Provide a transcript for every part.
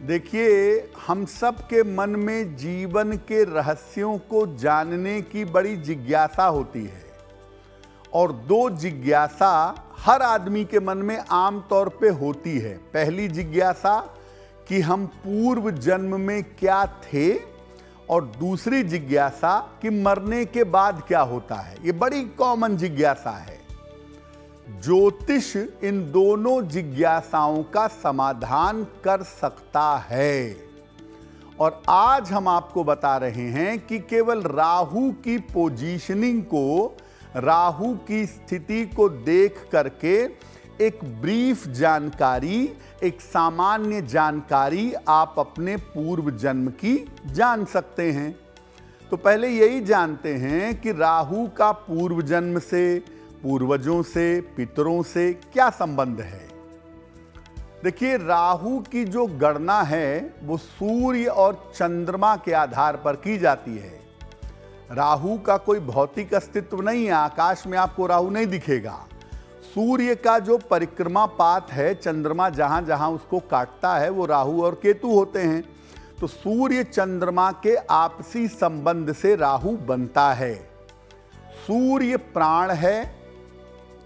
देखिए, हम सब के मन में जीवन के रहस्यों को जानने की बड़ी जिज्ञासा होती है और दो जिज्ञासा हर आदमी के मन में आम तौर पे होती है। पहली जिज्ञासा कि हम पूर्व जन्म में क्या थे और दूसरी जिज्ञासा कि मरने के बाद क्या होता है। ये बड़ी कॉमन जिज्ञासा है। ज्योतिष इन दोनों जिज्ञासाओं का समाधान कर सकता है और आज हम आपको बता रहे हैं कि केवल राहु की पोजीशनिंग को, राहु की स्थिति को देख करके एक ब्रीफ जानकारी, एक सामान्य जानकारी आप अपने पूर्व जन्म की जान सकते हैं। तो पहले यही जानते हैं कि राहु का पूर्व जन्म से, पूर्वजों से, पितरों से क्या संबंध है। देखिए, राहु की जो गणना है वो सूर्य और चंद्रमा के आधार पर की जाती है। राहु का कोई भौतिक अस्तित्व नहीं है, आकाश में आपको राहु नहीं दिखेगा। सूर्य का जो परिक्रमा पाथ है, चंद्रमा जहां जहां उसको काटता है, वो राहु और केतु होते हैं। तो सूर्य चंद्रमा के आपसी संबंध से राहु बनता है। सूर्य प्राण है,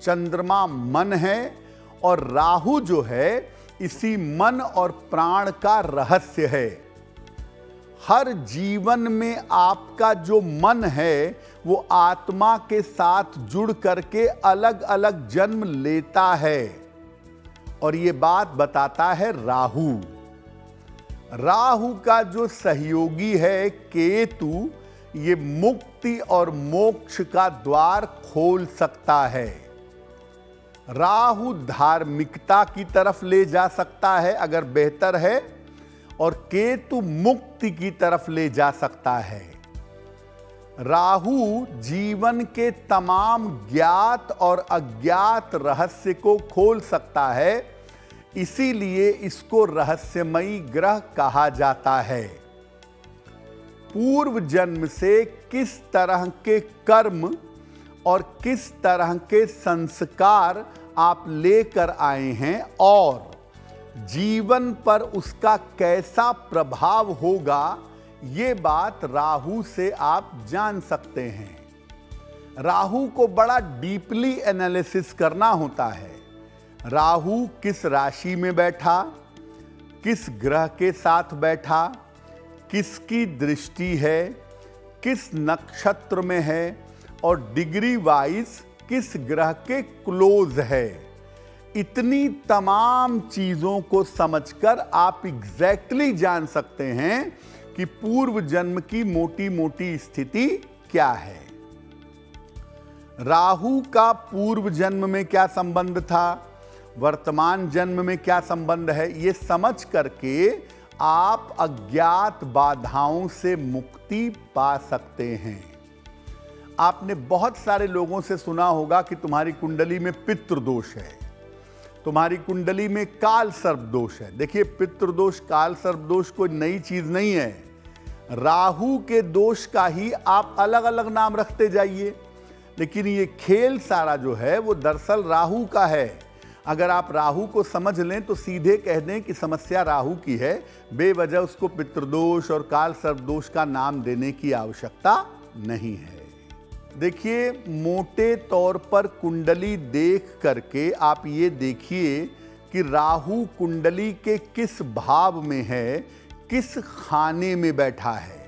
चंद्रमा मन है और राहु जो है इसी मन और प्राण का रहस्य है। हर जीवन में आपका जो मन है वो आत्मा के साथ जुड़ करके अलग अलग जन्म लेता है और ये बात बताता है राहु। राहु का जो सहयोगी है केतु, ये मुक्ति और मोक्ष का द्वार खोल सकता है। राहु धार्मिकता की तरफ ले जा सकता है अगर बेहतर है, और केतु मुक्ति की तरफ ले जा सकता है। राहु जीवन के तमाम ज्ञात और अज्ञात रहस्य को खोल सकता है, इसीलिए इसको रहस्यमयी ग्रह कहा जाता है। पूर्व जन्म से किस तरह के कर्म और किस तरह के संस्कार आप लेकर आए हैं और जीवन पर उसका कैसा प्रभाव होगा, ये बात राहु से आप जान सकते हैं। राहु को बड़ा डीपली एनालिसिस करना होता है। राहु किस राशि में बैठा, किस ग्रह के साथ बैठा, किसकी दृष्टि है, किस नक्षत्र में है और डिग्री वाइज किस ग्रह के क्लोज है। इतनी तमाम चीजों को समझकर आप एग्जैक्टली जान सकते हैं कि पूर्व जन्म की मोटी मोटी स्थिति क्या है। राहु का पूर्व जन्म में क्या संबंध था, वर्तमान जन्म में क्या संबंध है, ये समझ करके आप अज्ञात बाधाओं से मुक्ति पा सकते हैं। आपने बहुत सारे लोगों से सुना होगा कि तुम्हारी कुंडली में पितृदोष है, तुम्हारी कुंडली में काल सर्प दोष है। देखिए, पितृदोष, काल सर्प दोष कोई नई चीज नहीं है। राहु के दोष का ही आप अलग अलग नाम रखते जाइए, लेकिन ये खेल सारा जो है वो दरअसल राहु का है। अगर आप राहु को समझ लें तो सीधे कह दें कि समस्या राहु की है, बेवजह उसको पितृदोष और काल सर्प दोष का नाम देने की आवश्यकता नहीं है। देखिए, मोटे तौर पर कुंडली देख करके आप ये देखिए कि राहु कुंडली के किस भाव में है, किस खाने में बैठा है।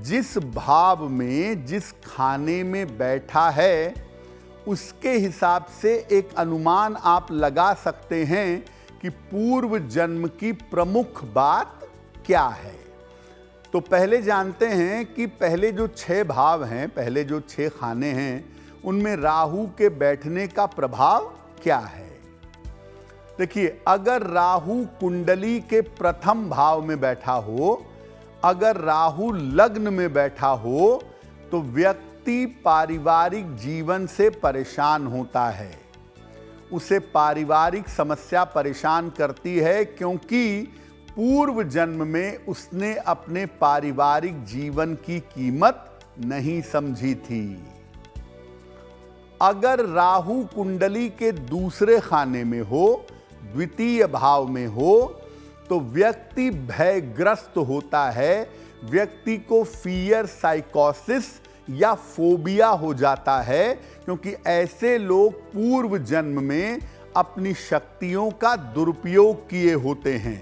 जिस भाव में, जिस खाने में बैठा है, उसके हिसाब से एक अनुमान आप लगा सकते हैं कि पूर्व जन्म की प्रमुख बात क्या है। तो पहले जानते हैं कि पहले जो 6 भाव हैं, पहले जो 6 खाने हैं, उनमें राहु के बैठने का प्रभाव क्या है। देखिए, अगर राहु कुंडली के प्रथम भाव में बैठा हो, अगर राहु लग्न में बैठा हो, तो व्यक्ति पारिवारिक जीवन से परेशान होता है। उसे पारिवारिक समस्या परेशान करती है क्योंकि पूर्व जन्म में उसने अपने पारिवारिक जीवन की कीमत नहीं समझी थी। अगर राहु कुंडली के दूसरे खाने में हो, द्वितीय भाव में हो, तो व्यक्ति भयग्रस्त होता है, व्यक्ति को फियर साइकोसिस या फोबिया हो जाता है, क्योंकि ऐसे लोग पूर्व जन्म में अपनी शक्तियों का दुरुपयोग किए होते हैं।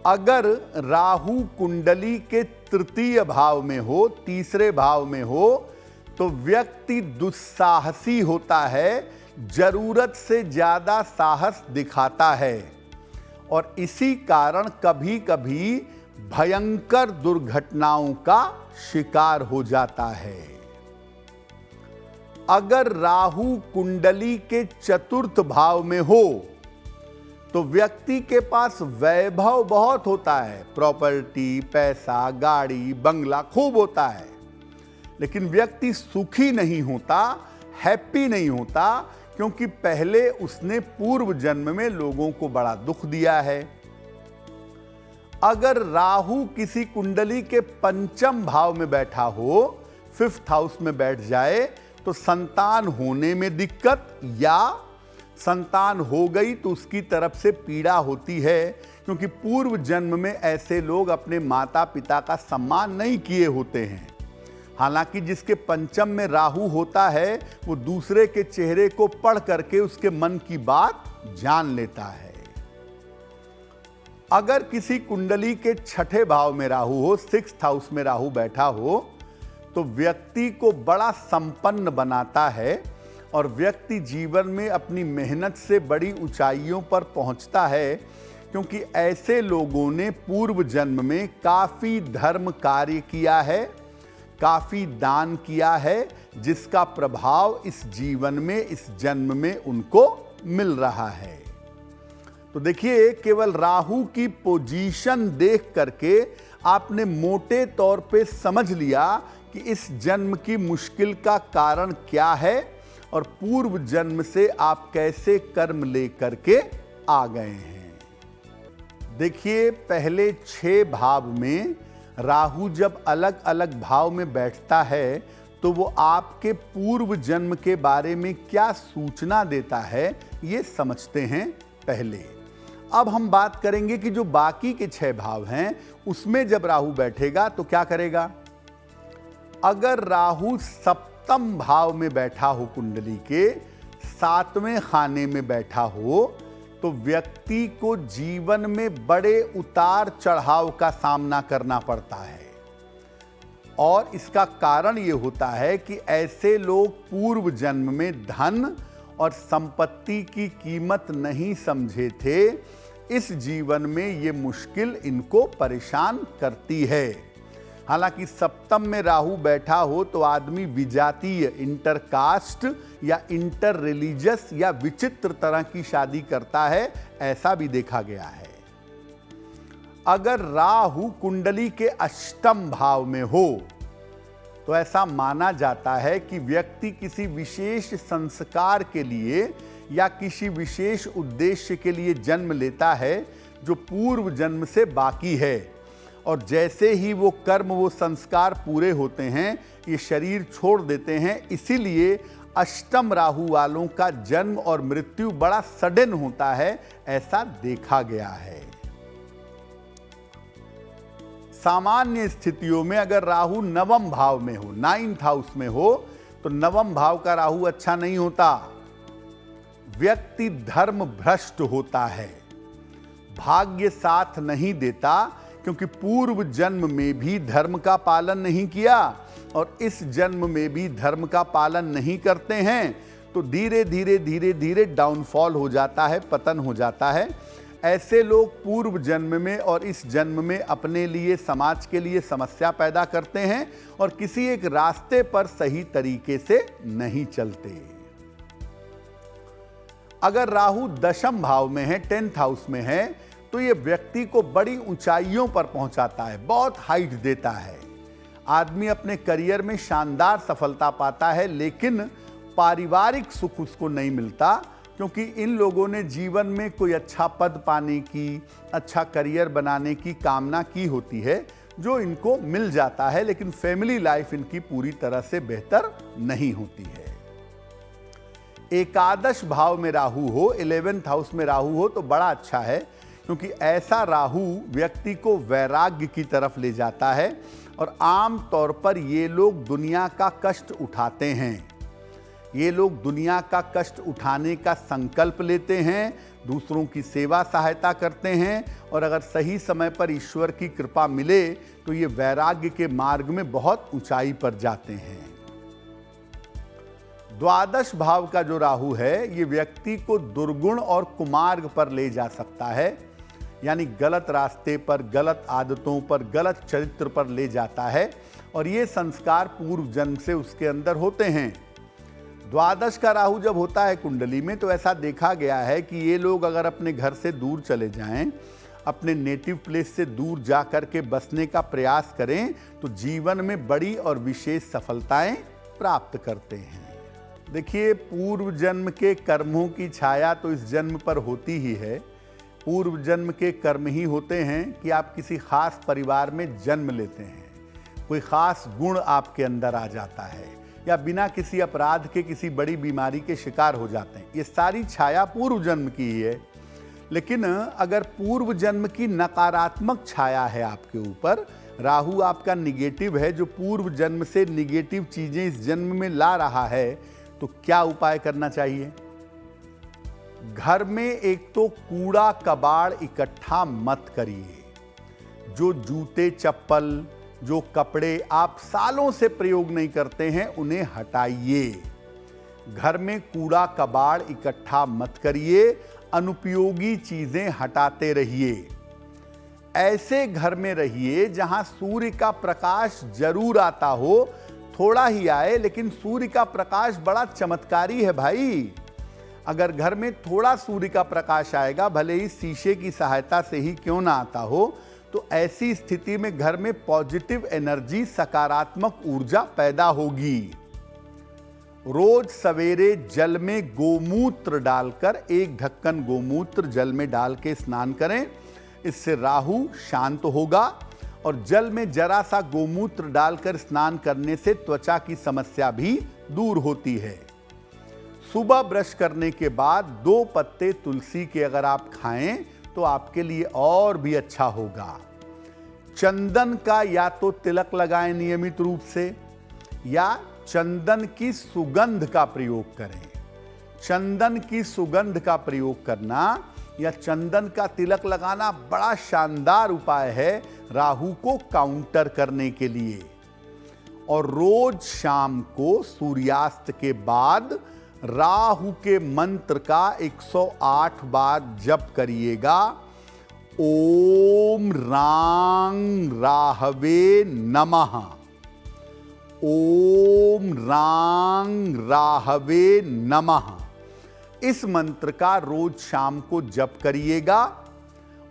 अगर राहु कुंडली के तृतीय भाव में हो, तीसरे भाव में हो, तो व्यक्ति दुस्साहसी होता है, जरूरत से ज्यादा साहस दिखाता है और इसी कारण कभी कभी भयंकर दुर्घटनाओं का शिकार हो जाता है। अगर राहु कुंडली के चतुर्थ भाव में हो तो व्यक्ति के पास वैभव बहुत होता है, प्रॉपर्टी, पैसा, गाड़ी, बंगला खूब होता है, लेकिन व्यक्ति सुखी नहीं होता, हैप्पी नहीं होता, क्योंकि पहले उसने पूर्व जन्म में लोगों को बड़ा दुख दिया है। अगर राहु किसी कुंडली के पंचम भाव में बैठा हो, फिफ्थ हाउस में बैठ जाए, तो संतान होने में दिक्कत या संतान हो गई तो उसकी तरफ से पीड़ा होती है, क्योंकि पूर्व जन्म में ऐसे लोग अपने माता पिता का सम्मान नहीं किए होते हैं। हालांकि जिसके पंचम में राहु होता है वो दूसरे के चेहरे को पढ़ करके उसके मन की बात जान लेता है। अगर किसी कुंडली के छठे भाव में राहु हो, सिक्स्थ हाउस में राहु बैठा हो, तो व्यक्ति को बड़ा संपन्न बनाता है और व्यक्ति जीवन में अपनी मेहनत से बड़ी ऊंचाइयों पर पहुंचता है, क्योंकि ऐसे लोगों ने पूर्व जन्म में काफी धर्म कार्य किया है, काफी दान किया है, जिसका प्रभाव इस जीवन में, इस जन्म में उनको मिल रहा है। तो देखिए, केवल राहु की पोजीशन देख करके आपने मोटे तौर पे समझ लिया कि इस जन्म की मुश्किल का कारण क्या है और पूर्व जन्म से आप कैसे कर्म लेकर के आ गए हैं। देखिए, पहले 6 भाव में राहु जब अलग अलग भाव में बैठता है तो वो आपके पूर्व जन्म के बारे में क्या सूचना देता है, ये समझते हैं पहले। अब हम बात करेंगे कि जो बाकी के 6 भाव हैं उसमें जब राहु बैठेगा तो क्या करेगा। अगर राहु सप्तम भाव में बैठा हो, कुंडली के 7वें खाने में बैठा हो, तो व्यक्ति को जीवन में बड़े उतार चढ़ाव का सामना करना पड़ता है। और इसका कारण ये होता है कि ऐसे लोग पूर्व जन्म में धन और संपत्ति की कीमत नहीं समझे थे, इस जीवन में ये मुश्किल इनको परेशान करती है। हालांकि सप्तम में राहु बैठा हो तो आदमी विजातीय, इंटरकास्ट या इंटर रिलीजियस या विचित्र तरह की शादी करता है, ऐसा भी देखा गया है। अगर राहु कुंडली के अष्टम भाव में हो तो ऐसा माना जाता है कि व्यक्ति किसी विशेष संस्कार के लिए या किसी विशेष उद्देश्य के लिए जन्म लेता है जो पूर्व जन्म से बाकी है, और जैसे ही वो कर्म, वो संस्कार पूरे होते हैं, ये शरीर छोड़ देते हैं। इसीलिए अष्टम राहु वालों का जन्म और मृत्यु बड़ा सडन होता है, ऐसा देखा गया है। सामान्य स्थितियों में अगर राहु नवम भाव में हो, 9th हाउस में हो, तो नवम भाव का राहु अच्छा नहीं होता। व्यक्ति धर्म भ्रष्ट होता है, भाग्य साथ नहीं देता, क्योंकि पूर्व जन्म में भी धर्म का पालन नहीं किया और इस जन्म में भी धर्म का पालन नहीं करते हैं, तो धीरे धीरे धीरे धीरे डाउनफॉल हो जाता है, पतन हो जाता है। ऐसे लोग पूर्व जन्म में और इस जन्म में अपने लिए, समाज के लिए समस्या पैदा करते हैं और किसी एक रास्ते पर सही तरीके से नहीं चलते। अगर राहु दशम भाव में है, 10th हाउस में है, तो ये व्यक्ति को बड़ी ऊंचाइयों पर पहुंचाता है, बहुत हाइट देता है। आदमी अपने करियर में शानदार सफलता पाता है, लेकिन पारिवारिक सुख उसको नहीं मिलता, क्योंकि इन लोगों ने जीवन में कोई अच्छा पद पाने की, अच्छा करियर बनाने की कामना की होती है, जो इनको मिल जाता है, लेकिन फैमिली लाइफ इनकी पूरी तरह से बेहतर नहीं होती है। एकादश भाव में राहु हो, 11th हाउस में राहु हो, तो बड़ा अच्छा है, क्योंकि ऐसा राहु व्यक्ति को वैराग्य की तरफ ले जाता है और आम तौर पर ये लोग दुनिया का कष्ट उठाते हैं। ये लोग दुनिया का कष्ट उठाने का संकल्प लेते हैं, दूसरों की सेवा सहायता करते हैं और अगर सही समय पर ईश्वर की कृपा मिले तो ये वैराग्य के मार्ग में बहुत ऊंचाई पर जाते हैं। द्वादश भाव का जो राहु है ये व्यक्ति को दुर्गुण और कुमार्ग पर ले जा सकता है, यानी गलत रास्ते पर, गलत आदतों पर, गलत चरित्र पर ले जाता है और ये संस्कार पूर्व जन्म से उसके अंदर होते हैं। द्वादश का राहु जब होता है कुंडली में तो ऐसा देखा गया है कि ये लोग अगर अपने घर से दूर चले जाएं, अपने नेटिव प्लेस से दूर जा कर के बसने का प्रयास करें तो जीवन में बड़ी और विशेष सफलताएं प्राप्त करते हैं। देखिए, पूर्व जन्म के कर्मों की छाया तो इस जन्म पर होती ही है। पूर्व जन्म के कर्म ही होते हैं कि आप किसी खास परिवार में जन्म लेते हैं, कोई खास गुण आपके अंदर आ जाता है या बिना किसी अपराध के किसी बड़ी बीमारी के शिकार हो जाते हैं। ये सारी छाया पूर्व जन्म की ही है। लेकिन अगर पूर्व जन्म की नकारात्मक छाया है आपके ऊपर, राहु आपका निगेटिव है जो पूर्व जन्म से निगेटिव चीजें इस जन्म में ला रहा है, तो क्या उपाय करना चाहिए? घर में एक तो कूड़ा कबाड़ इकट्ठा मत करिए। जो जूते चप्पल, जो कपड़े आप सालों से प्रयोग नहीं करते हैं उन्हें हटाइए। घर में कूड़ा कबाड़ इकट्ठा मत करिए, अनुपयोगी चीजें हटाते रहिए। ऐसे घर में रहिए जहां सूर्य का प्रकाश जरूर आता हो, थोड़ा ही आए लेकिन सूर्य का प्रकाश बड़ा चमत्कारी है भाई। अगर घर में थोड़ा सूर्य का प्रकाश आएगा, भले ही शीशे की सहायता से ही क्यों ना आता हो, तो ऐसी स्थिति में घर में पॉजिटिव एनर्जी, सकारात्मक ऊर्जा पैदा होगी। रोज सवेरे जल में गोमूत्र डालकर, एक ढक्कन गोमूत्र जल में डाल के स्नान करें। इससे राहु शांत होगा और जल में जरा सा गोमूत्र डालकर स्नान करने से त्वचा की समस्या भी दूर होती है। सुबह ब्रश करने के बाद 2 पत्ते तुलसी के अगर आप खाएं तो आपके लिए और भी अच्छा होगा। चंदन का या तो तिलक लगाएं नियमित रूप से या चंदन की सुगंध का प्रयोग करें। चंदन की सुगंध का प्रयोग करना या चंदन का तिलक लगाना बड़ा शानदार उपाय है राहु को काउंटर करने के लिए। और रोज शाम को सूर्यास्त के बाद राहु के मंत्र का 108 बार जप करिएगा। ओम रांग राहवे नमः, ओम रांग राहवे नमः। इस मंत्र का रोज शाम को जप करिएगा।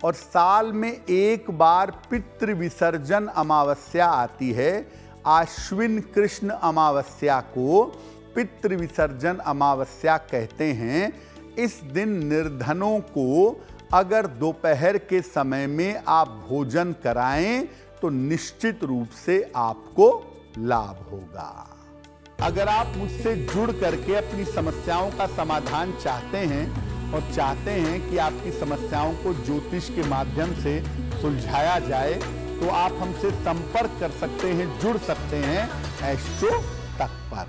और साल में एक बार पितृ विसर्जन अमावस्या आती है, आश्विन कृष्ण अमावस्या को पितृ विसर्जन अमावस्या कहते हैं। इस दिन निर्धनों को अगर दोपहर के समय में आप भोजन कराएं तो निश्चित रूप से आपको लाभ होगा। अगर आप मुझसे जुड़ करके अपनी समस्याओं का समाधान चाहते हैं और चाहते हैं कि आपकी समस्याओं को ज्योतिष के माध्यम से सुलझाया जाए, तो आप हमसे संपर्क कर सकते हैं, जुड़ सकते हैं एस्ट्रो तक पर।